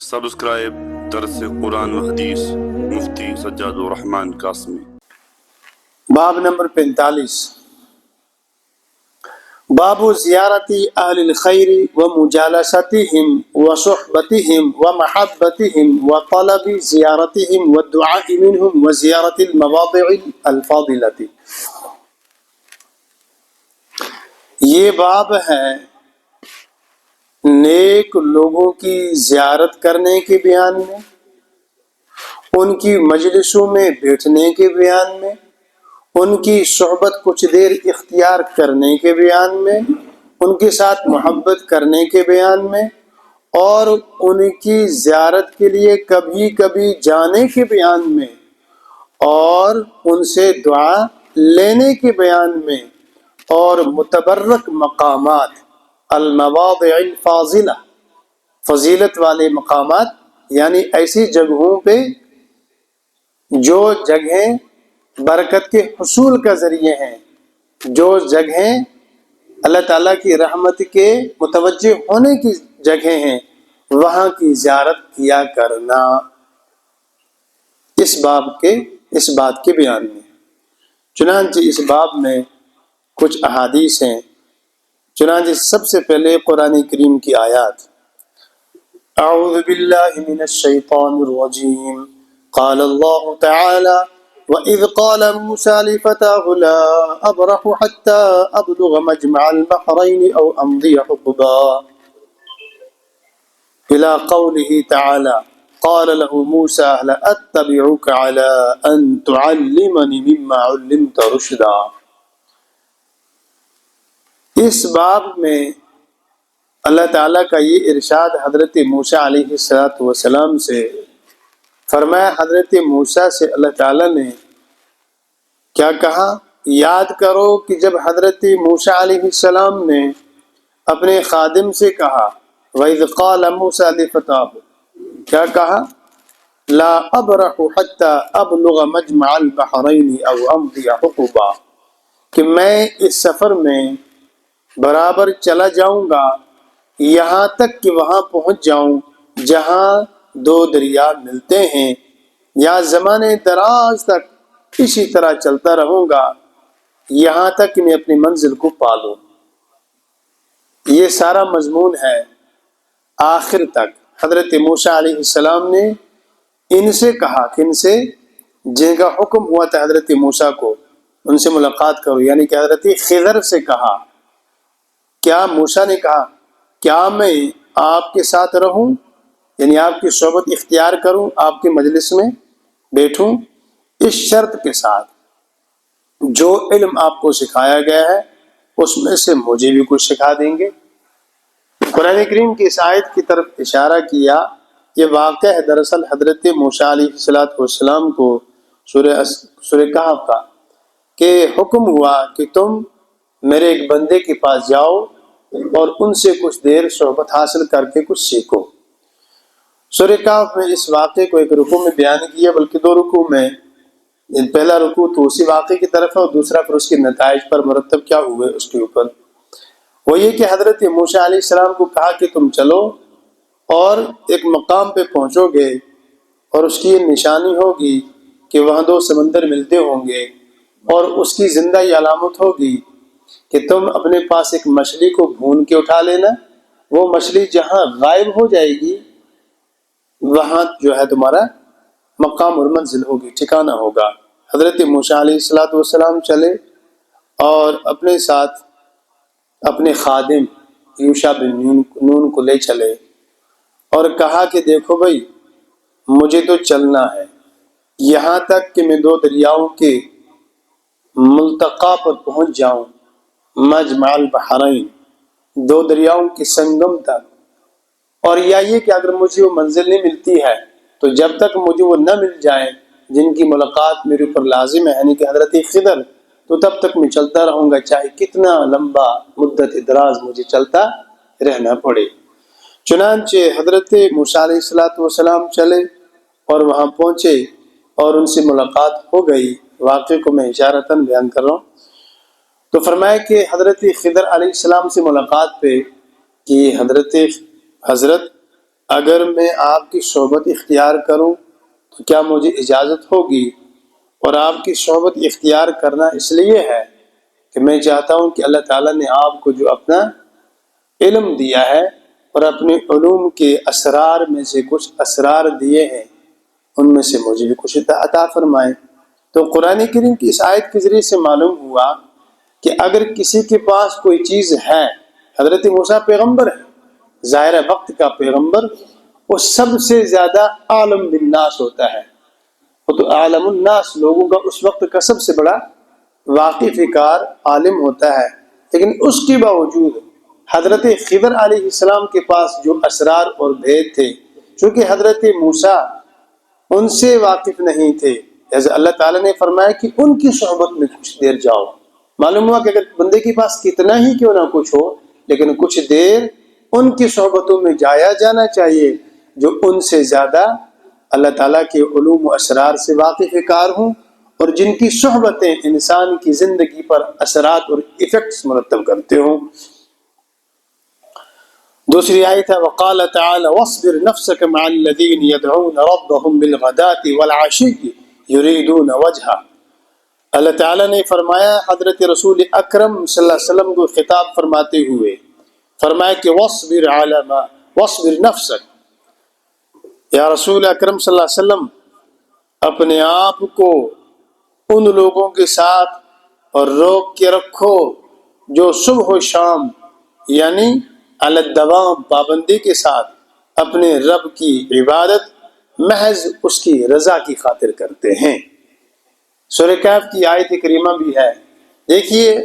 Subscribe درس قرآن و حدیث مفتی سجاد الرحمن قاسمی۔ باب نمبر 45، باب زیارت اہل الخیر ومجالستهم وصحبتهم ومحبتهم وطلب زیارتهم والدعاء منهم وزیارت المواضع الفاضلة۔ یہ باب ہے نیک لوگوں کی زیارت کرنے کے بیان میں، ان کی مجلسوں میں بیٹھنے کے بیان میں، ان کی صحبت کچھ دیر اختیار کرنے کے بیان میں، ان کے ساتھ محبت کرنے کے بیان میں، اور ان کی زیارت کے لیے کبھی کبھی جانے کے بیان میں، اور ان سے دعا لینے کے بیان میں، اور متبرک مقامات المواضع الفاضلہ، فضیلت والے مقامات، یعنی ایسی جگہوں پہ جو جگہیں برکت کے حصول کا ذریعے ہیں، جو جگہیں اللہ تعالیٰ کی رحمت کے متوجہ ہونے کی جگہیں ہیں، وہاں کی زیارت کیا کرنا، اس بات کے بیان میں۔ چنانچہ اس باب میں کچھ احادیث ہیں۔ چنانچہ سب سے پہلے قرآن کریم کی آیات، اعوذ باللہ من الشیطان الرجیم، قال اللہ تعالی وَإِذْ قَالَ مُوسَى لِفَتَاهُ لَا أَبْرَحُ حَتَّى أَبْلُغَ مَجْمَعَ الْبَحْرَيْنِ أَوْ أَمْضِيَ حُقُبًا إِلَى قَوْلِهِ تَعَالَى قَالَ لَهُ مُوسَى هَلْ أَتَّبِعُكَ عَلَىٰ أَن تُعَلِّمَنِ مِمَّا عُلِّمْتَ رُشْدًا۔ اس باب میں اللہ تعالیٰ کا یہ ارشاد حضرت موسیٰ علیہ السلام سے فرمایا۔ حضرت موسیٰ سے اللہ تعالیٰ نے کیا کہا؟ یاد کرو کہ جب حضرت موسیٰ علیہ السلام نے اپنے خادم سے کہا، وَإِذْ قَالَ مُوسَى لِفَتَاهُ، کیا کہا؟ لَا أَبْرَحُ حَتَّى أَبْلُغَ مَجْمَعَ الْبَحْرَيْنِ أَوْ أَمْضِيَ حُقُبًا، کہ میں اس سفر میں برابر چلا جاؤں گا یہاں تک کہ وہاں پہنچ جاؤں جہاں دو دریا ملتے ہیں، یا زمانے دراز تک اسی طرح چلتا رہوں گا یہاں تک کہ میں اپنی منزل کو پالوں۔ یہ سارا مضمون ہے آخر تک۔ حضرت موسیٰ علیہ السلام نے ان سے کہا کہ ان سے جن کا حکم ہوا تھا حضرت موسیٰ کو ان سے ملاقات کرو، یعنی کہ حضرت خضر سے کہا، کیا موسیٰ نے کہا کیا میں آپ کے ساتھ رہوں، یعنی آپ کی صحبت اختیار کروں، آپ کے مجلس میں بیٹھوں، اس شرط کے ساتھ جو علم آپ کو سکھایا گیا ہے اس میں سے مجھے بھی کچھ سکھا دیں گے۔ قرآن کریم کی اس آیت کی طرف اشارہ کیا۔ یہ واقعہ ہے دراصل حضرت موسیٰ علیہ السلام کو سورہ کہف کا، کہ حکم ہوا کہ تم میرے ایک بندے کے پاس جاؤ اور ان سے کچھ دیر صحبت حاصل کر کے کچھ سیکھو۔ سورہ کہف میں اس واقعے کو ایک رکوع میں بیان کیا، بلکہ دو رکوع میں۔ پہلا رکوع تو اسی واقعے کی طرف ہے اور دوسرا پھر اس کے نتائج پر مرتب کیا ہوئے اس کے اوپر۔ وہ یہ کہ حضرت موسیٰ علیہ السلام کو کہا کہ تم چلو اور ایک مقام پہ پہنچو گے اور اس کی یہ نشانی ہوگی کہ وہاں دو سمندر ملتے ہوں گے، اور اس کی زندہ یہ علامت ہوگی کہ تم اپنے پاس ایک مچھلی کو بھون کے اٹھا لینا، وہ مچھلی جہاں غائب ہو جائے گی وہاں جو ہے تمہارا مقام اور منزل ہوگی، ٹھکانہ ہوگا۔ حضرت موسیٰ علیہ السلام چلے اور اپنے ساتھ اپنے خادم یوشع بن نون کو لے چلے اور کہا کہ دیکھو بھائی، مجھے تو چلنا ہے یہاں تک کہ میں دو دریاؤں کے ملتقا پر پہنچ جاؤں، مجمع البحرین، دو دریاؤں کے سنگم تک، اور یہ کہ اگر مجھے وہ منزل نہیں ملتی ہے تو جب تک مجھے وہ نہ مل جائے جن کی ملاقات میرے اوپر لازم ہے، یعنی کہ حضرت خضر، تو تب تک میں چلتا رہوں گا چاہے کتنا لمبا مدت دراز مجھے چلتا رہنا پڑے۔ چنانچہ حضرت موسیٰ علیہ السلام چلے اور وہاں پہنچے اور ان سے ملاقات ہو گئی۔ واقعے کو میں اشارتاً بیان کر رہا ہوں۔ تو فرمایا کہ حضرت خضر علیہ السلام سے ملاقات پہ کہ حضرت اگر میں آپ کی صحبت اختیار کروں تو کیا مجھے اجازت ہوگی؟ اور آپ کی صحبت اختیار کرنا اس لیے ہے کہ میں چاہتا ہوں کہ اللہ تعالیٰ نے آپ کو جو اپنا علم دیا ہے اور اپنے علوم کے اسرار میں سے کچھ اسرار دیے ہیں، ان میں سے مجھے بھی کچھ عطا فرمائیں۔ تو قرآن کریم کی اس آیت کے ذریعے سے معلوم ہوا کہ اگر کسی کے پاس کوئی چیز ہے، حضرت موسیٰ پیغمبر ہے، ظاہر وقت کا پیغمبر، وہ سب سے زیادہ عالم بالناس ہوتا ہے، وہ تو عالم الناس، لوگوں کا اس وقت کا سب سے بڑا واقف کار عالم ہوتا ہے، لیکن اس کے باوجود حضرت خضر علیہ السلام کے پاس جو اسرار اور بھید تھے، چونکہ حضرت موسیٰ ان سے واقف نہیں تھے، جیسے اللہ تعالیٰ نے فرمایا کہ ان کی صحبت میں کچھ دیر جاؤ۔ معلوم ہوا کہ اگر بندے کے پاس کتنا ہی کیوں نہ کچھ ہو، لیکن کچھ دیر ان کی صحبتوں میں جایا جانا چاہیے جو ان سے زیادہ اللہ تعالیٰ کے علوم و اسرار سے واقف کار ہوں، اور جن کی صحبتیں انسان کی زندگی پر اثرات اور ایفیکٹس مرتب کرتے ہوں۔ دوسری آیت ہے وقال تعالی واصبر نفسك مع الذين يدعون ربهم بالغداة والعشي يريدون وجهه۔ اللہ تعالیٰ نے فرمایا حضرت رسول اکرم صلی اللہ علیہ وسلم کو خطاب فرماتے ہوئے فرمایا کہ واصبر نفسك، یا رسول اکرم صلی اللہ علیہ وسلم اپنے آپ کو ان لوگوں کے ساتھ اور روک کے رکھو جو صبح و شام یعنی علی الدوام پابندی کے ساتھ اپنے رب کی عبادت محض اس کی رضا کی خاطر کرتے ہیں۔ سورہ کہف کی آیت کریمہ بھی ہے۔ دیکھیے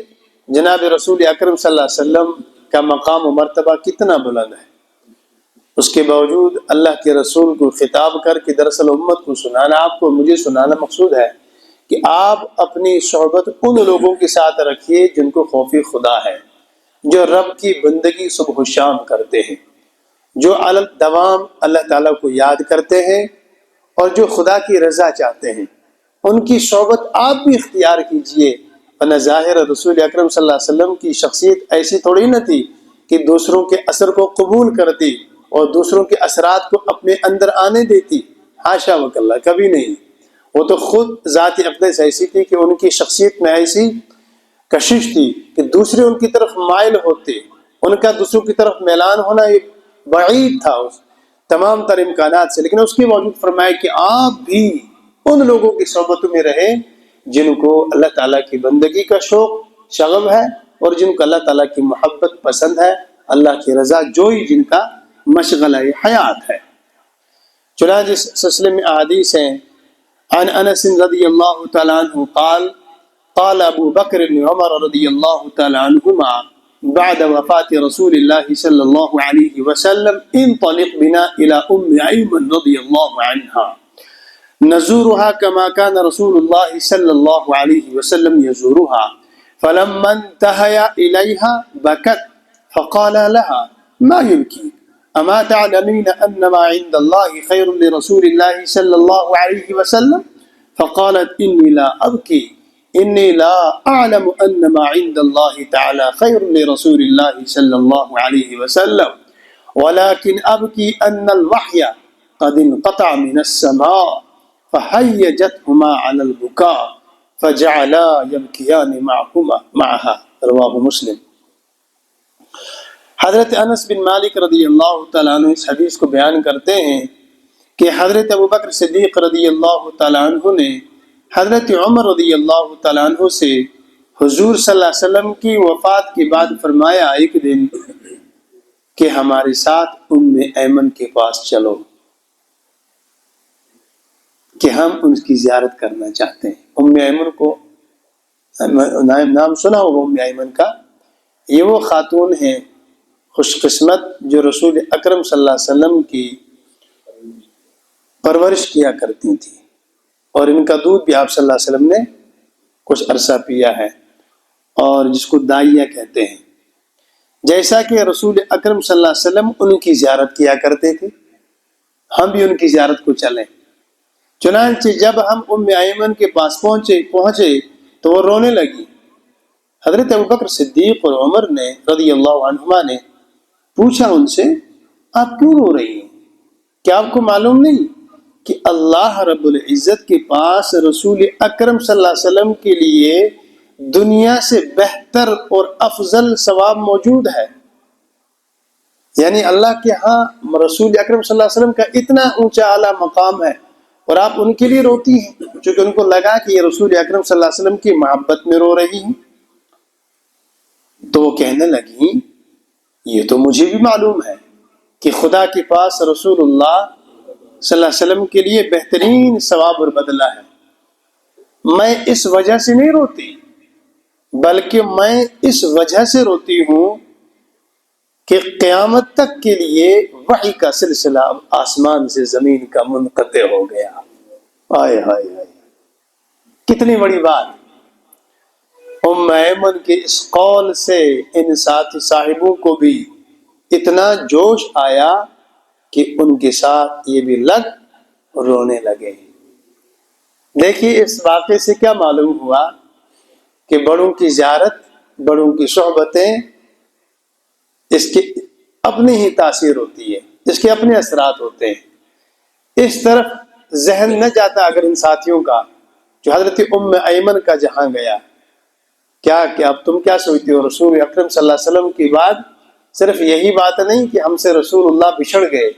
جناب رسول اکرم صلی اللہ علیہ وسلم کا مقام و مرتبہ کتنا بلند ہے، اس کے باوجود اللہ کے رسول کو خطاب کر کے دراصل امت کو سنانا، آپ کو مجھے سنانا مقصود ہے کہ آپ اپنی صحبت ان لوگوں کے ساتھ رکھیے جن کو خوف خدا ہے، جو رب کی بندگی صبح و شام کرتے ہیں، جو علی الدوام اللہ تعالیٰ کو یاد کرتے ہیں اور جو خدا کی رضا چاہتے ہیں، ان کی صحبت آپ بھی اختیار کیجئے۔ ورنہ ظاہر رسول اکرم صلی اللہ علیہ وسلم کی شخصیت ایسی تھوڑی نہ تھی کہ دوسروں کے اثر کو قبول کرتی اور دوسروں کے اثرات کو اپنے اندر آنے دیتی، حاشا وکلا، کبھی نہیں۔ وہ تو خود ذات اقدس ایسی تھی کہ ان کی شخصیت میں ایسی کشش تھی کہ دوسرے ان کی طرف مائل ہوتے، ان کا دوسروں کی طرف میلان ہونا یہ بعید تھا اس تمام تر امکانات سے، لیکن اس کے باوجود فرمایا کہ آپ بھی ان لوگوں کی صحبت میں رہیں جن کو اللہ تعالیٰ کی بندگی کا شوق شغف ہے اور جن کو اللہ تعالیٰ کی محبت پسند ہے، اللہ کی رضا جوئی جن کا مشغلہ حیات ہے۔ چنانچہ اس سلسلے میں احادیث ہیں۔ عن انس رضی اللہ تعالیٰ عنہ قال قال ابو بکر عمر رضی اللہ تعالیٰ عنہما بعد وفات رسول اللہ صلی اللہ علیہ وسلم انطلق بنا الى ام ایمن رضی اللہ عنہا نزورها كما كان رسول الله صلى الله عليه وسلم يزورها فلما انتهى إليها بكت فقال لها ما يبكي أما تعلمين أن ما عند الله خير لرسول الله صلى الله عليه وسلم فقالت إني لا أبكي إني لا أعلم أن ما عند الله تعالى خير لرسول الله صلى الله عليه وسلم ولكن أبكي أن الوحي قد انقطع من السماء فهيجتهما على البكاء فجعلا يبكيان معها رواه مسلم۔ حضرت انس بن مالک رضی اللہ تعالیٰ عنہ اس حدیث کو بیان کرتے ہیں کہ حضرت ابوبکر صدیق رضی اللہ تعالیٰ عنہ نے حضرت عمر رضی اللہ تعالیٰ عنہ سے حضور صلی اللہ علیہ وسلم کی وفات کے بعد فرمایا ایک دن کہ ہمارے ساتھ ام ایمن کے پاس چلو کہ ہم ان کی زیارت کرنا چاہتے ہیں۔ ام ایمن کو نام سنا ہوگا ام ایمن کا، یہ وہ خاتون ہیں خوش قسمت جو رسول اکرم صلی اللہ علیہ وسلم کی پرورش کیا کرتی تھی، اور ان کا دودھ بھی آپ صلی اللہ علیہ وسلم نے کچھ عرصہ پیا ہے، اور جس کو دائیہ کہتے ہیں۔ جیسا کہ رسول اکرم صلی اللہ علیہ وسلم ان کی زیارت کیا کرتے تھے، ہم بھی ان کی زیارت کو چلیں۔ چنانچہ جب ہم ام ایمن کے پاس پہنچے تو وہ رونے لگی۔ حضرت ابوبکر صدیق اور عمر نے رضی اللہ عنہما نے پوچھا ان سے آپ کیوں رو رہی ہیں؟ کیا آپ کو معلوم نہیں کہ اللہ رب العزت کے پاس رسول اکرم صلی اللہ علیہ وسلم کے لیے دنیا سے بہتر اور افضل ثواب موجود ہے؟ یعنی اللہ کے ہاں رسول اکرم صلی اللہ علیہ وسلم کا اتنا اونچا اعلیٰ مقام ہے، اور آپ ان کے لیے روتی ہیں چونکہ ان کو لگا کہ یہ رسول اکرم صلی اللہ علیہ وسلم کی محبت میں رو رہی ہیں۔ تو وہ کہنے لگی یہ تو مجھے بھی معلوم ہے کہ خدا کے پاس رسول اللہ صلی اللہ علیہ وسلم کے لیے بہترین ثواب اور بدلہ ہے، میں اس وجہ سے نہیں روتی، بلکہ میں اس وجہ سے روتی ہوں کہ قیامت تک کے لیے وحی کا سلسلہ اب آسمان سے زمین کا منقطع ہو گیا۔ آئے ہائے ہائے، کتنی بڑی بات! ام ایمن کے اس قول سے ان ساتھی صاحبوں کو بھی اتنا جوش آیا کہ ان کے ساتھ یہ بھی لگ رونے لگے۔ دیکھیے اس واقعے سے کیا معلوم ہوا کہ بڑوں کی زیارت، بڑوں کی صحبتیں، اس کی اپنی ہی تاثیر ہوتی ہے، اس کے اپنے اثرات ہوتے ہیں۔ اس طرف ذہن نہ جاتا اگر ان ساتھیوں کا جو حضرت ام ایمن کا جہاں گیا، کیا کہ اب تم کیا سوچتے ہو رسول اکرم صلی اللہ علیہ وسلم کی بات صرف یہی بات نہیں کہ ہم سے رسول اللہ بچھڑ گئے،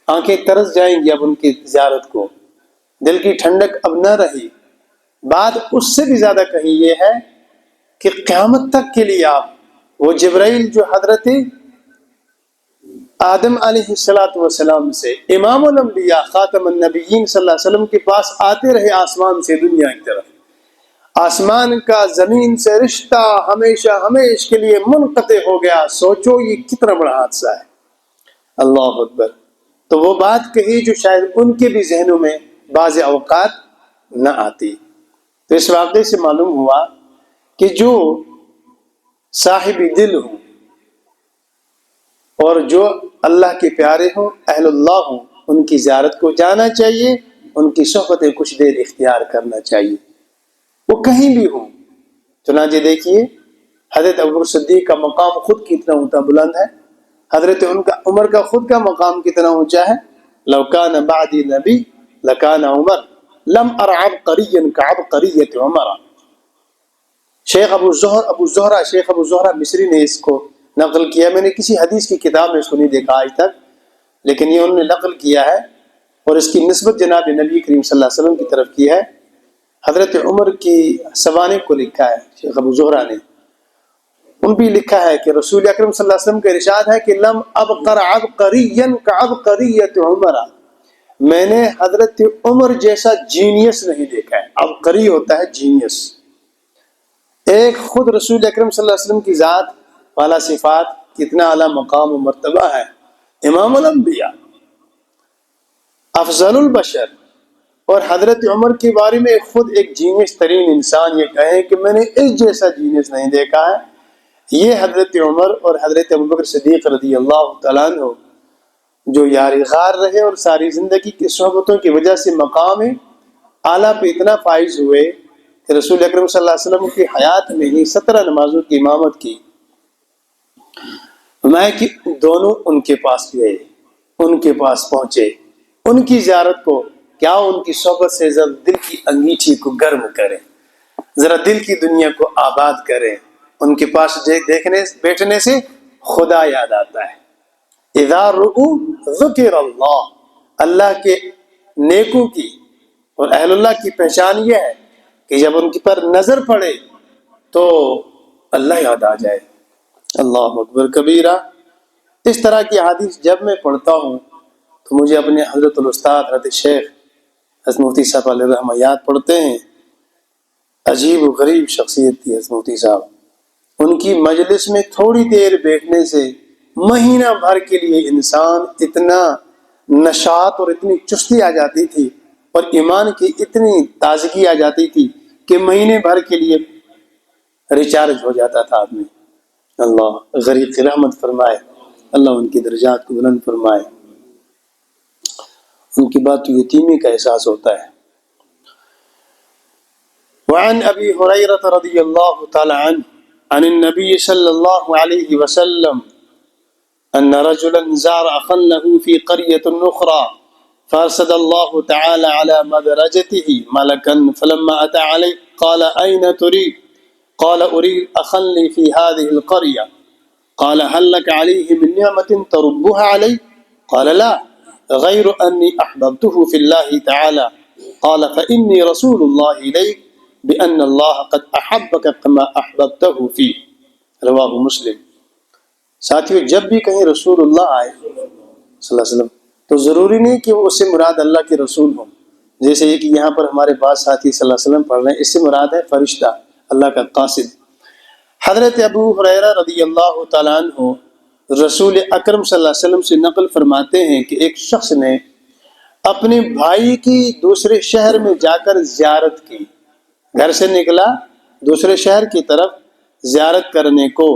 آنکھیں ترس جائیں گی اب ان کی زیارت کو، دل کی ٹھنڈک اب نہ رہی۔ بات اس سے بھی زیادہ کہیں یہ ہے کہ قیامت تک کے لیے آپ وہ جبرائیل جو حضرت آدم علیہ السلام سے امام الانبیاء خاتم النبیین صلی اللہ علیہ وسلم کے پاس آتے رہے آسمان سے دنیا کی طرف، آسمان کا زمین سے رشتہ ہمیشہ ہمیشہ کے لیے منقطع ہو گیا، سوچو یہ کتنا بڑا حادثہ ہے۔ اللہ اکبر! تو وہ بات کہی جو شاید ان کے بھی ذہنوں میں بعض اوقات نہ آتی۔ تو اس واقعے سے معلوم ہوا کہ جو صاحب دل ہوں اور جو اللہ کے پیارے ہوں، اہل اللہ ہوں، ان کی زیارت کو جانا چاہیے، ان کی صحبتیں کچھ دیر اختیار کرنا چاہیے، وہ کہیں بھی ہوں۔ چنانچہ دیکھیے حضرت ابوبکر صدیق کا مقام خود کتنا اونچا بلند ہے، حضرت عمر کا خود کا مقام کتنا اونچا ہے۔ لو کان بعدی نبی لکان عمر لم ار عبقریا کعبقریۃ عمر۔ شیخ ابو زہرہ مصری نے اس کو نقل کیا، میں نے کسی حدیث کی کتاب میں اس کو نہیں دیکھا آج تک، لیکن یہ انہوں نے نقل کیا ہے اور اس کی نسبت جناب نبی کریم صلی اللہ علیہ وسلم کی طرف کی ہے۔ حضرت عمر کی سوانح کو لکھا ہے شیخ ابو زہرہ نے، ان بھی لکھا ہے کہ رسول اکرم صلی اللہ علیہ وسلم کا ارشاد ہے کہ لم ابقر عبقریا کعبقریۃ عمر، میں نے حضرت عمر جیسا جینیس نہیں دیکھا ہے۔ عبقری ہوتا ہے جینیس۔ ایک خود رسول اکرم صلی اللہ علیہ وسلم کی ذات والا صفات کتنا اعلیٰ مقام و مرتبہ ہے، امام الانبیاء، افضل البشر، اور حضرت عمر کے بارے میں خود ایک جینیس ترین انسان یہ کہے کہ میں نے اس جیسا جینیس نہیں دیکھا ہے۔ یہ حضرت عمر اور حضرت ابوبکر صدیق رضی اللہ تعالیٰ عنہ جو یار غار رہے اور ساری زندگی کی صحبتوں کی وجہ سے مقام اعلیٰ پہ اتنا فائز ہوئے کہ رسول اکرم صلی اللہ علیہ وسلم کی حیات میں ہی 17 نمازوں کی امامت کی۔ میں کہ دونوں ان کے پاس گئے، ان کے پاس پہنچے، ان کی زیارت کو کیا ان کی صحبت سے ذرا دل کی انگیٹھی کو گرم کریں، ذرا دل کی دنیا کو آباد کریں۔ ان کے پاس دیکھنے بیٹھنے سے خدا یاد آتا ہے۔ اذا رؤوا ذکر اللہ، اللہ کے نیکوں کی اور اہل اللہ کی پہچان یہ ہے کہ جب ان پر نظر پڑے تو اللہ یاد آ جائے۔ اللہ اکبر کبیرہ۔ اس طرح کی حدیث جب میں پڑھتا ہوں تو مجھے اپنے حضرت الاستاد حضرت شیخ حضرت مفتی صاحب علیہ رحمہ یاد پڑھتے ہیں۔ عجیب و غریب شخصیت تھی حضرت مفتی صاحب، ان کی مجلس میں تھوڑی دیر بیٹھنے سے مہینہ بھر کے لیے انسان اتنا نشاط اور اتنی چستی آ جاتی تھی اور ایمان کی اتنی تازگی آ جاتی تھی کہ مہینے بھر کے لیے ریچارج ہو جاتا تھا آدمی۔ اللہ غریق رحمت فرمائے، اللہ ان کی درجات کو بلند فرمائے۔ ان کی بات تو یتیمی کا احساس ہوتا ہے۔ وعن ابی ہریرہ رضی اللہ تعالی عنہ عن النبی صلی اللہ علیہ وسلم أن رجلا زار أخا له في قرية أخرى فأرسل الله تعالى على مدرجته ملكا فلما أتى عليه قال أين تريد؟ قال أريد أخا لي في هذه القرية. قال هل لك عليه من نعمة تربها عليه؟ قال لا غير أني أحببته في الله تعالى. قال فإني رسول الله إليك بأن الله قد أحبك كما أحببته فيه. رواہ مسلم. ساتھیو، جب بھی کہیں رسول اللہ آئے صلی اللہ علیہ وسلم تو ضروری نہیں کہ وہ اس سے مراد اللہ کے رسول ہوں. جیسے کہ یہاں پر ہمارے بعض ساتھی صلی اللہ علیہ وسلم پڑھ رہے ہیں، اس سے مراد ہے فرشتہ، اللہ کا قاصد. حضرت ابو ہریرہ رضی اللہ تعالیٰ عنہ رسول اکرم صلی اللہ علیہ وسلم سے نقل فرماتے ہیں کہ ایک شخص نے اپنے بھائی کی دوسرے شہر میں جا کر زیارت کی. گھر سے نکلا دوسرے شہر کی طرف زیارت کرنے کو،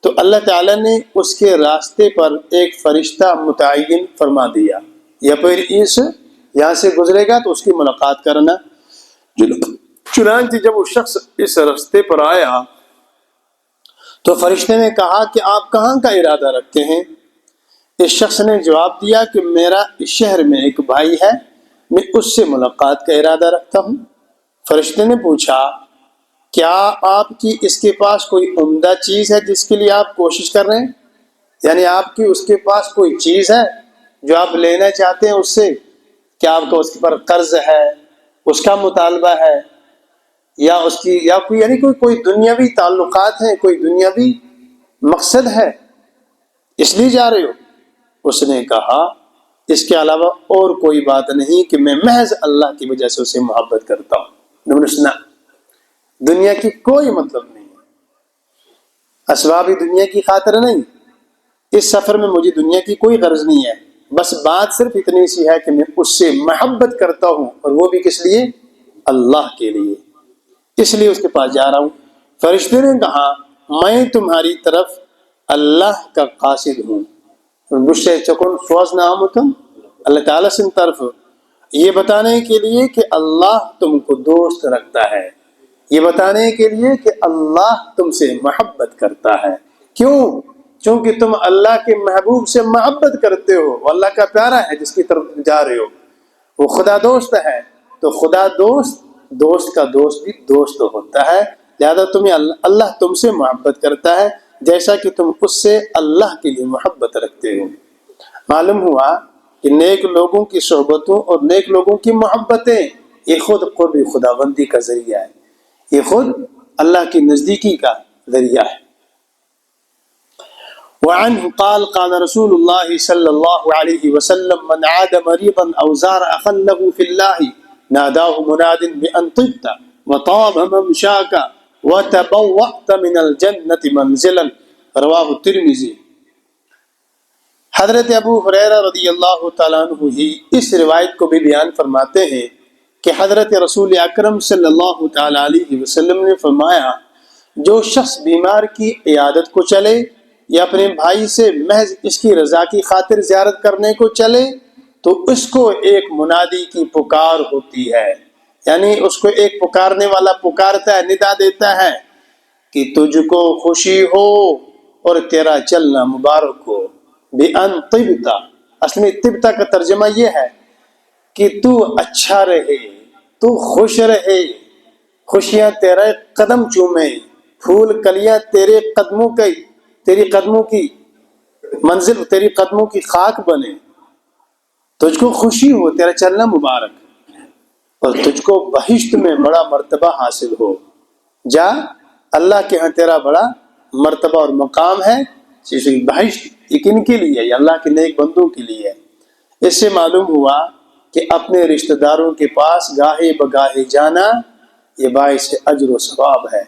تو اللہ تعالیٰ نے اس کے راستے پر ایک فرشتہ متعین فرما دیا، یا پھر یہاں سے گزرے گا تو اس کی ملاقات کرنا. چنانچہ جب وہ شخص اس راستے پر آیا تو فرشتے نے کہا کہ آپ کہاں کا ارادہ رکھتے ہیں؟ اس شخص نے جواب دیا کہ میرا اس شہر میں ایک بھائی ہے، میں اس سے ملاقات کا ارادہ رکھتا ہوں. فرشتے نے پوچھا کیا آپ کی اس کے پاس کوئی عمدہ چیز ہے جس کے لیے آپ کوشش کر رہے ہیں؟ یعنی آپ کی اس کے پاس کوئی چیز ہے جو آپ لینا چاہتے ہیں اس سے؟ کیا آپ کو اس پر قرض ہے، اس کا مطالبہ ہے، یا اس کی یا کوئی یعنی کوئی دنیاوی تعلقات ہیں، کوئی دنیاوی مقصد ہے، اس لیے جا رہے ہو؟ اس نے کہا اس کے علاوہ اور کوئی بات نہیں کہ میں محض اللہ کی وجہ سے اسے محبت کرتا ہوں. سنا، دنیا کی کوئی مطلب نہیں ہے، اسبابی دنیا کی خاطر نہیں. اس سفر میں مجھے دنیا کی کوئی غرض نہیں ہے، بس بات صرف اتنی سی ہے کہ میں اس سے محبت کرتا ہوں، اور وہ بھی کس لیے؟ اللہ کے لیے، اس لیے اس کے پاس جا رہا ہوں. فرشتے نے کہا میں تمہاری طرف اللہ کا قاصد ہوں. بشے چکن سوز نامتن اللہ تعالیٰ سے طرف یہ بتانے کے لیے کہ اللہ تم کو دوست رکھتا ہے، یہ بتانے کے لیے کہ اللہ تم سے محبت کرتا ہے. کیوں؟ چونکہ تم اللہ کے محبوب سے محبت کرتے ہو، وہ اللہ کا پیارا ہے جس کی طرف جا رہے ہو، وہ خدا دوست ہے. تو خدا دوست کا دوست بھی دوست ہوتا ہے، لہذا تمہیں اللہ تم سے محبت کرتا ہے جیسا کہ تم اس سے اللہ کے لیے محبت رکھتے ہو. معلوم ہوا کہ نیک لوگوں کی صحبتوں اور نیک لوگوں کی محبتیں یہ خود قرب خداوندی کا ذریعہ ہے، یہ خود اللہ کی نزدیکی کا ذریعہ ہے. وعنه قال قال رسول الله صلى الله عليه وسلم من عاد مريضا أو زار أخا له في الله ناداه مناد بأن طبت وطاب ممشاك وتبوأت من الجنة منزلا. رواہ الترمذی. حضرت ابو ہریرہ رضی اللہ تعالیٰ عنہ ہی اس روایت کو بھی بیان فرماتے ہیں کہ حضرت رسول اکرم صلی اللہ تعالیٰ علیہ وسلم نے فرمایا جو شخص بیمار کی عیادت کو چلے یا اپنے بھائی سے محض اس کی رضا کی خاطر زیارت کرنے کو چلے تو اس کو ایک منادی کی پکار ہوتی ہے، یعنی اس کو ایک پکارنے والا پکارتا ہے، ندا دیتا ہے کہ تجھ کو خوشی ہو اور تیرا چلنا مبارک ہو. بِأَن طِبْتَ، اصل میں طِبْتَ کا ترجمہ یہ ہے کہ تو اچھا رہے، تو خوش رہے، خوشیاں تیرے قدم چومیں، پھول کلیاں تیرے تیری قدموں کی منزل، تیری قدموں کی خاک بنے، تجھ کو خوشی ہو، تیرا چلنا مبارک، اور تجھ کو بہشت میں بڑا مرتبہ حاصل ہو. جا، اللہ کے ہاں تیرا بڑا مرتبہ اور مقام ہے. بہشت یہ کن کے لیے؟ یہ اللہ کے نیک بندوں کے لیے ہے. اس سے معلوم ہوا کہ اپنے رشتہ داروں کے پاس گاہے بگاہے جانا یہ باعث اجر و ثواب ہے.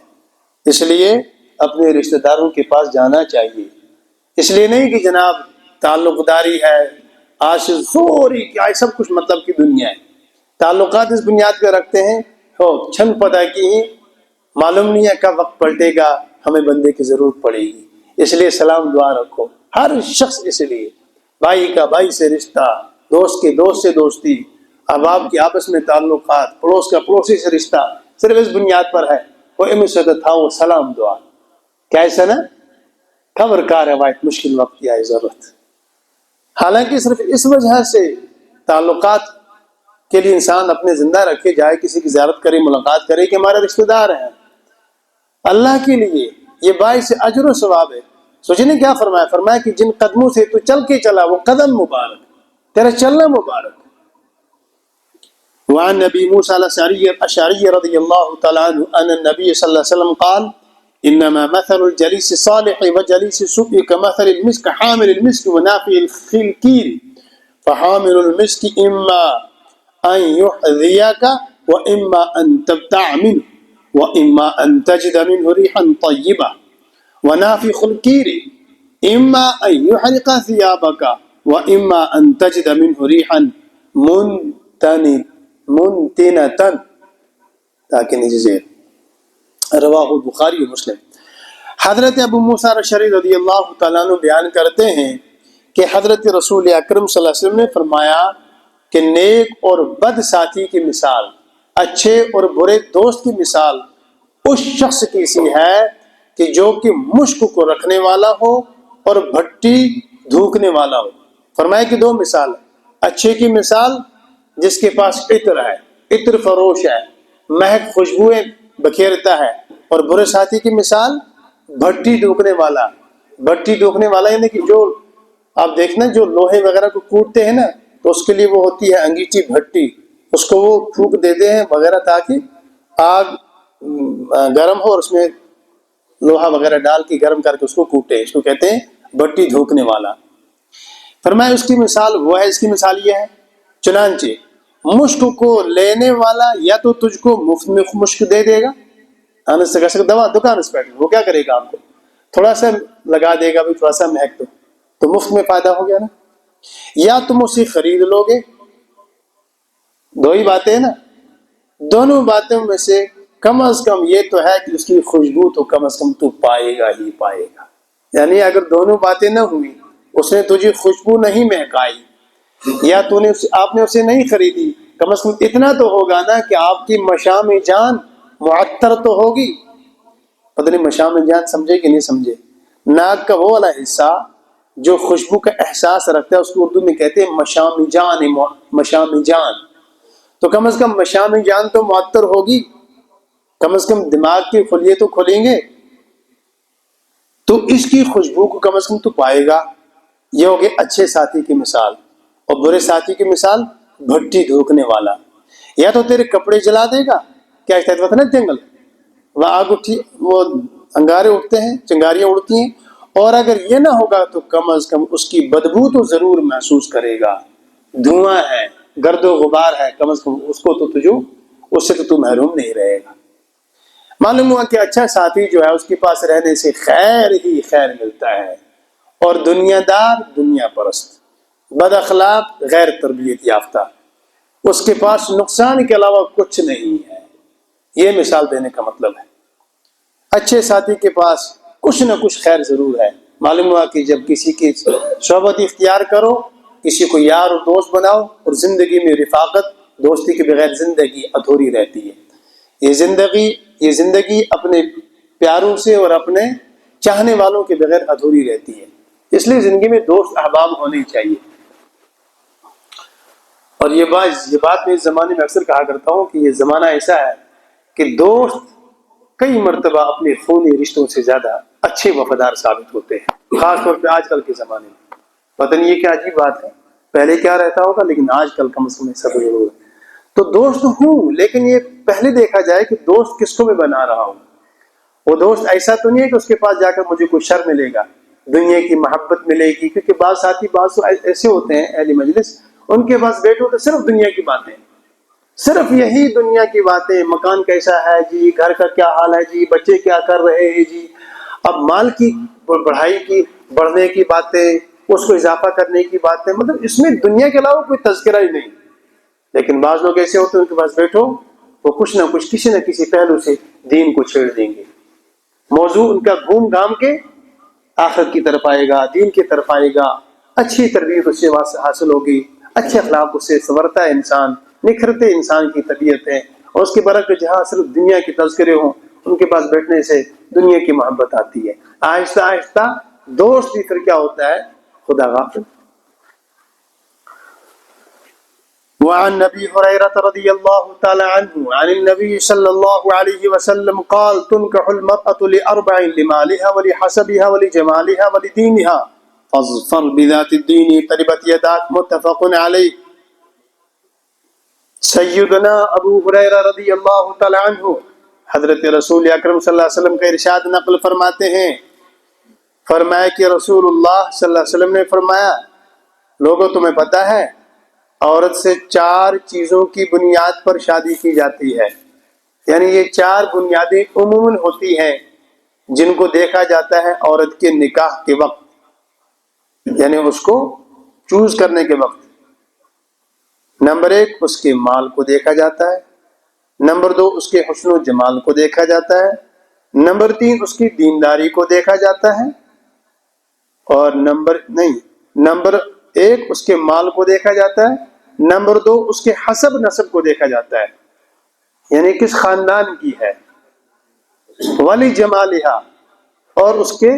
اس لیے اپنے رشتہ داروں کے پاس جانا چاہیے. اس لیے نہیں کہ جناب تعلق داری ہے، آج زوری کیا سب کچھ مطلب کی دنیا ہے. تعلقات اس بنیاد پہ رکھتے ہیں تو چھن پتہ کی معلوم نہیں ہے کب وقت پلٹے گا، ہمیں بندے کی ضرورت پڑے گی. اس لیے سلام دعا رکھو ہر شخص. اس لیے بھائی کا بھائی سے رشتہ، دوست کے دوست سے دوستی، احباب کے آپس میں تعلقات، پڑوس کا پڑوسی سے رشتہ صرف اس بنیاد پر ہے وہ تھا وہ سلام دعا. کیا ایسا نا خبر کا روایت مشکل وقت یا ضرورت. حالانکہ صرف اس وجہ سے تعلقات کے لیے انسان اپنے زندہ رکھے جائے, کسی کی زیارت کرے, ملاقات کرے کہ ہمارے رشتہ دار ہیں, اللہ کے لیے یہ باعث اجر و ثواب ہے. سوچنے کیا فرمایا, فرمایا کہ جن قدموں سے تو چل کے چلا وہ قدم مبارک, تیرا چلنا مبارک. وعن نبی موسیٰ الاشعری رضی اللہ تعالیٰ عنہ ان النبی صلی اللہ علیہ وسلم قال انما مثل الجلیس الصالح وجلیس السوء كمثل المسك حامل المسك ونافع الخلكير فحامل المسك اما ان يحذيك واما ان تبتاع منه واما ان تجد منه ريحا طيبة ونافع الخلكير اما ان يحرق ثيابك واما ان تجد منه ريحا منتنة تاکہ نیچے رواہ بخاری و مسلم. حضرت ابو موسیٰ الاشعری رضی اللہ تعالیٰ عنہ بیان کرتے ہیں کہ حضرت رسول اکرم صلی اللہ علیہ وسلم نے فرمایا کہ نیک اور بد ساتھی کی مثال, اچھے اور برے دوست کی مثال اس شخص کی سی ہے کہ جو کہ مشک کو رکھنے والا ہو اور بھٹی دھوکنے والا ہو. فرمایا کہ دو مثال, اچھے کی مثال جس کے پاس عطر ہے, عطر فروش ہے, مہک خوشبوئیں بکھیرتا ہے, اور برے ساتھی کی مثال بھٹی دھوکنے والا. بھٹی دھوکنے والا یعنی کہ جو آپ دیکھنا جو لوہے وغیرہ کو کوٹتے ہیں نا, تو اس کے لیے وہ ہوتی ہے انگیٹھی بھٹی, اس کو وہ پھونک دیتے ہیں وغیرہ تاکہ آگ گرم ہو اور اس میں لوہا وغیرہ ڈال کے گرم کر کے اس کو کوٹے, اس کو کہتے ہیں بھٹی دھوکنے والا. فرمایا اس کی مثال وہ ہے, اس کی مثال یہ ہے چنانچہ مشک کو لینے والا یا تو تجھ کو مفت میں مشک دے دے گا, دوا دکان سے بیٹھ, وہ کیا کرے گا, آپ کو تھوڑا سا لگا دے گا, بھی تھوڑا سا مہک دو, تو مفت میں فائدہ ہو گیا نا. یا تم اسے خرید لو گے, دو ہی باتیں ہیں نا, دونوں باتوں میں سے کم از کم یہ تو ہے کہ اس کی خوشبو تو کم از کم تو پائے گا ہی پائے گا. یعنی اگر دونوں باتیں نہ ہوئی, اس نے تجھے خوشبو نہیں مہکائی یا آپ نے اسے نہیں خریدی, کم از کم اتنا تو ہوگا نا کہ آپ کی مشام جان معطر تو ہوگی. پتہ نہیں مشام جان سمجھے کہ نہیں سمجھے, ناک کا وہ والا حصہ جو خوشبو کا احساس رکھتا ہے اس کو اردو میں کہتے ہیں مشام جان, مشام جان. تو کم از کم مشام جان تو معطر ہوگی, کم از کم دماغ کے خلیے تو کھلیں گے, تو اس کی خوشبو کو کم از کم تو پائے گا. یہ ہوگی اچھے ساتھی کی مثال. اور برے ساتھی کی مثال بھٹی دھوکنے والا, یا تو تیرے کپڑے جلا دے گا, کیا کہتے تھا نا جنگل, وہ آگ اٹھی, وہ انگارے اٹھتے ہیں, چنگاریاں اڑتی ہیں, اور اگر یہ نہ ہوگا تو کم از کم اس کی بدبو تو ضرور محسوس کرے گا. دھواں ہے, گرد و غبار ہے, کم از کم اس کو تو اس سے تو محروم نہیں رہے گا. معلوم ہوا کہ اچھا ساتھی جو ہے اس کے پاس رہنے سے خیر ہی خیر ملتا ہے, اور دنیا دار دنیا پرست, بد اخلاق غیر تربیت یافتہ, اس کے پاس نقصان کے علاوہ کچھ نہیں ہے. یہ مثال دینے کا مطلب ہے. اچھے ساتھی کے پاس کچھ نہ کچھ خیر ضرور ہے. معلوم ہوا کہ جب کسی کی صحبت اختیار کرو, کسی کو یار اور دوست بناؤ, اور زندگی میں رفاقت دوستی کے بغیر زندگی ادھوری رہتی ہے. یہ زندگی اپنے پیاروں سے اور اپنے چاہنے والوں کے بغیر ادھوری رہتی ہے. اس لیے زندگی میں دوست احباب ہونے چاہیے. اور یہ بات میں اس زمانے میں اکثر کہا کرتا ہوں کہ یہ زمانہ ایسا ہے کہ دوست کئی مرتبہ اپنے خونی رشتوں سے زیادہ اچھے وفادار ثابت ہوتے ہیں, خاص طور پہ آج کل کے زمانے میں. پتہ نہیں یہ کیا عجیب بات ہے, پہلے کیا رہتا ہوگا, لیکن آج کل کم از کم ایسا ضرور ہے. تو دوست ہوں, لیکن یہ پہلے دیکھا جائے کہ دوست کس کو میں بنا رہا ہوں. وہ دوست ایسا تو نہیں ہے کہ اس کے پاس جا کر مجھے کوئی شر ملے گا, دنیا کی محبت ملے گی, کیونکہ بعض ساتھی بعض ایسے ہوتے ہیں اہل مجلس, ان کے پاس بیٹھو تو صرف دنیا کی باتیں, صرف یہی دنیا کی باتیں, مکان کیسا ہے جی, گھر کا کیا حال ہے جی, بچے کیا کر رہے ہیں جی, اب مال کی بڑھائی کی بڑھنے کی باتیں, اس کو اضافہ کرنے کی باتیں, مطلب اس میں دنیا کے علاوہ کوئی تذکرہ ہی نہیں. لیکن بعض لوگ ایسے ہوتے ہیں ان کے پاس بیٹھو وہ کچھ نہ کچھ کسی نہ کسی پہلو سے دین کو چھیڑ دیں گے. موضوع ان کا گھوم گھام کے آخرت کی طرف آئے گا, دین کی طرف آئے گا, اچھی تربیت اس سے حاصل ہوگی, اچھے اخلاق اس سے سنورتا ہے انسان, نکھرتے انسان کی طبیعت ہے. اور اس کے برعکس جہاں صرف دنیا کے تذکرے ہوں, ان کے پاس بیٹھنے سے دنیا کی محبت آتی ہے. آہستہ آہستہ دوست بھی پھر کیا ہوتا ہے؟ خدا غافل۔ وعن نبی ہریرہ رضی اللہ تعالی عنہ عن النبی صلی اللہ علیہ وسلم قال تنکح المرأة لأربع لمالها ولحسبها ولجمالها ولدینها فاظفر بذات الدین تربت یداک، متفق علیہ۔ سیدنا ابو ہریرہ رضی اللہ تعالی عنہ حضرت رسول اکرم صلی اللہ علیہ وسلم کا ارشاد نقل فرماتے ہیں، فرمایا کہ رسول اللہ صلی اللہ علیہ وسلم نے فرمایا، لوگوں تمہیں پتہ ہے عورت سے 4 چیزوں کی بنیاد پر شادی کی جاتی ہے، یعنی یہ 4 بنیادیں عموماً ہوتی ہیں جن کو دیکھا جاتا ہے عورت کے نکاح کے وقت، یعنی اس کو چوز کرنے کے وقت۔ نمبر 1 اس کے مال کو دیکھا جاتا ہے، نمبر 2 اس کے حسن و جمال کو دیکھا جاتا ہے، نمبر 3 اس کی دینداری کو دیکھا جاتا ہے، اور نمبر 1 اس کے مال کو دیکھا جاتا ہے، نمبر 2 اس کے حسب نسب کو دیکھا جاتا ہے، یعنی کس خاندان کی ہے، ولی جمالہا اور اس کے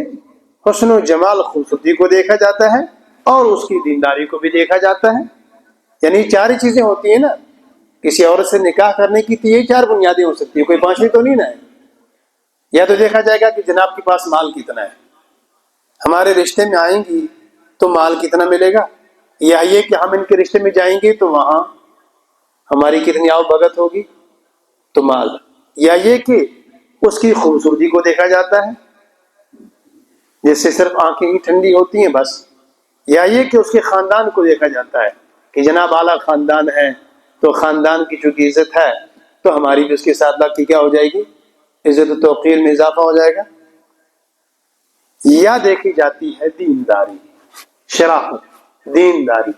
حسن و جمال خوبصورتی کو دیکھا جاتا ہے، اور اس کی دینداری کو بھی دیکھا جاتا ہے۔ یعنی 4 ہی چیزیں ہوتی ہیں نا، کسی عورت سے نکاح کرنے کی تو یہ 4 بنیادیں ہو سکتی ہیں، کوئی 5ویں تو نہیں نا ہے۔ یا تو دیکھا جائے گا کہ جناب کے پاس مال کتنا ہے، ہمارے رشتے میں آئیں گی تو مال کتنا ملے گا، یا یہ کہ ہم ان کے رشتے میں جائیں گے تو وہاں ہماری کتنی آؤ بھگت ہوگی تو مال، یا یہ کہ اس کی خوبصورتی کو دیکھا جاتا ہے جس سے صرف آنکھیں ہی ٹھنڈی ہوتی ہیں بس، یا یہ کہ اس کے خاندان کو دیکھا جاتا ہے کہ جناب اعلیٰ خاندان ہے تو خاندان کی چونکہ عزت ہے تو ہماری بھی اس کے ساتھ لاکھ کی کیا ہو جائے گی، عزت و توقیر میں اضافہ ہو جائے گا۔ یا دیکھی جاتی ہے دینداری، شرافت، دینداری،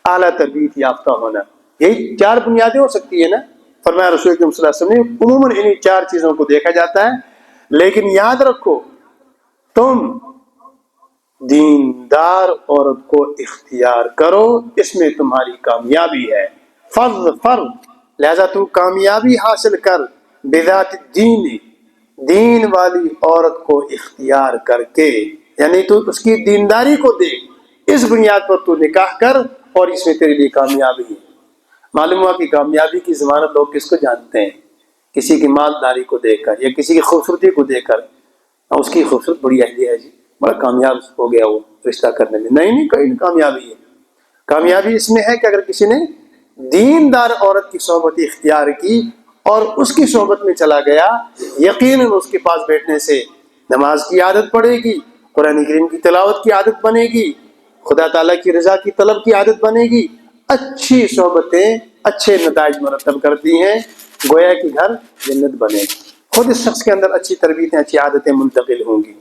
اعلیٰ تربیت یافتہ ہونا، یہی 4 بنیادیں ہو سکتی ہے نا۔ فرمایا رسول اکرم صلی اللہ علیہ وسلم نے عموماً انہی 4 چیزوں کو دیکھا جاتا ہے، لیکن یاد رکھو تم دیندار عورت کو اختیار کرو، اس میں تمہاری کامیابی ہے۔ فر لہذا تو کامیابی حاصل کر، بذات الدین دین والی عورت کو اختیار کر کے، یعنی تو اس کی دینداری کو دیکھ، اس بنیاد پر تو نکاح کر اور اس میں تیرے لیے کامیابی ہے۔ معلوم ہوا کہ کامیابی کی ضمانت لوگ کس کو جانتے ہیں؟ کسی کی مالداری کو دیکھ کر یا کسی کی خوبصورتی کو دیکھ کر، اس کی خوبصورت بڑی اہلیہ ہے جی، بڑا کامیاب ہو گیا وہ رشتہ کرنے میں۔ نہیں کوئی کامیابی ہے، کامیابی اس میں ہے کہ اگر کسی نے دیندار عورت کی صحبت اختیار کی اور اس کی صحبت میں چلا گیا، یقیناً اس کے پاس بیٹھنے سے نماز کی عادت پڑے گی، قرآن کریم کی تلاوت کی عادت بنے گی، خدا تعالیٰ کی رضا کی طلب کی عادت بنے گی۔ اچھی صحبتیں اچھے نتائج مرتب کرتی ہیں، گویا کہ گھر جنت بنے گی، خود اس شخص کے اندر اچھی تربیتیں، اچھی عادتیں منتقل ہوں گی۔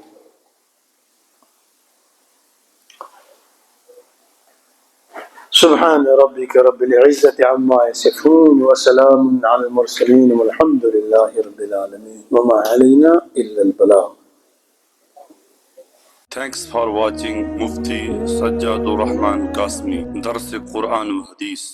سبحان ربك رب العزة عما يصفون وسلام على المرسلين والحمد لله رب العالمين وما علينا إلا البلاغ۔ Thanks for watching Mufti Sajjadur Rahman Qasmi Dars Quran و Hadith۔